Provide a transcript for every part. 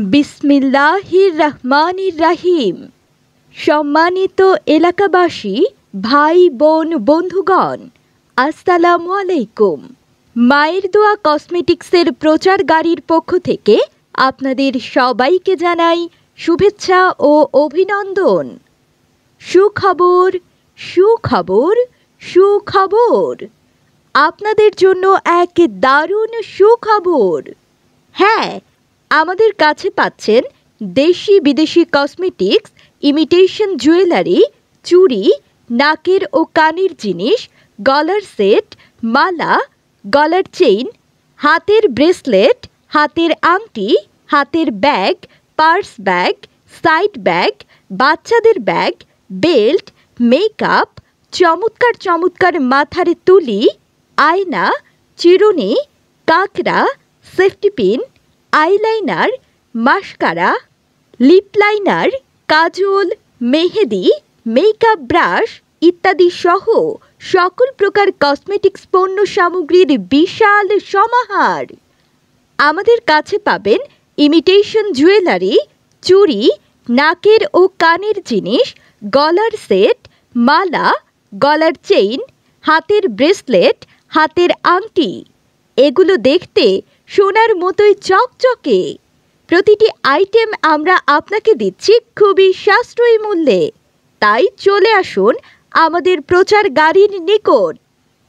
বিসমিল্লাহির রহমানির রহিম। সম্মানিত এলাকাবাসী, ভাই বোন, বন্ধুগণ, আসসালামু আলাইকুম। মায়ের দোয়া কসমেটিক্সের প্রচার গাড়ির পক্ষ থেকে আপনাদের সবাইকে জানাই শুভেচ্ছা ও অভিনন্দন। সুখবর, সুখবর, সুখবর! আপনাদের জন্য এক দারুণ সুখবর। হ্যাঁ, আমাদের কাছে পাচ্ছেন দেশি বিদেশি কসমেটিক্স, ইমিটেশন জুয়েলারি, চুড়ি, নাকের ও কানের জিনিস, গলার সেট, মালা, গলার চেইন, হাতের ব্রেসলেট, হাতের আংটি, হাতের bag, purse bag, side bag, বাচ্চাদের ব্যাগ, বেল্ট, মেকআপ, চমৎকার চমৎকার মাথার তুলি, আয়না, চিরুনি, কাঁকড়া, safety pin, eyeliner, mascara, lip liner, কাজল, মেহেদি, মেকআপ ব্রাশ ইত্যাদি সহ সকল প্রকার কসমেটিক্স পণ্য সামগ্রীর বিশাল সমাহার। আমাদের কাছে পাবেন ইমিটেশন জুয়েলারি, চুড়ি, নাকের ও কানের জিনিস, গলার সেট, মালা, গলার চেইন, হাতের ব্রেসলেট, হাতের আংটি। এগুলো দেখতে সোনার মতোই চকচকে। প্রতিটি আইটেম আমরা আপনাকে দিচ্ছি খুবই সাশ্রয়ী মূল্যে। তাই চলে আসুন আমাদের প্রচার গাড়ির নিকট,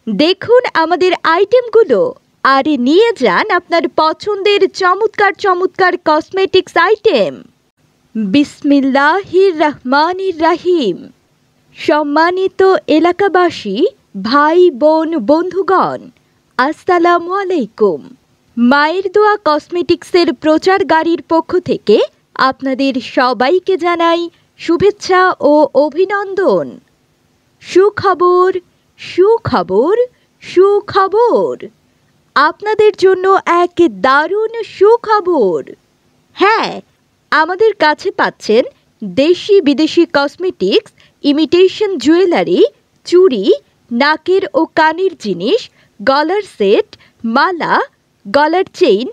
দেখুন আমাদের আইটেমগুলো আর নিয়ে যান আপনার পছন্দের চমৎকার চমৎকার কসমেটিক্স আইটেম। বিসমিল্লাহির রহমানির রহিম। সম্মানিত এলাকাবাসী, ভাই বোন, বন্ধুগণ, আসসালামু আলাইকুম। মায়ের দোয়া কসমেটিক্সের প্রচার গাড়ির পক্ষ থেকে আপনাদের সবাইকে জানাই শুভেচ্ছা ও অভিনন্দন। সুখবর, সুখবর, সুখবর! আপনাদের জন্য এক দারুণ সুখবর। হ্যাঁ, আমাদের কাছে পাচ্ছেন দেশি বিদেশি কসমেটিক্স, ইমিটেশন জুয়েলারি, চুড়ি, নাকের ও কানের জিনিস, গলার সেট, মালা, গলার চেইন,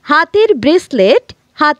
হাতের ব্রেসলেট, হাত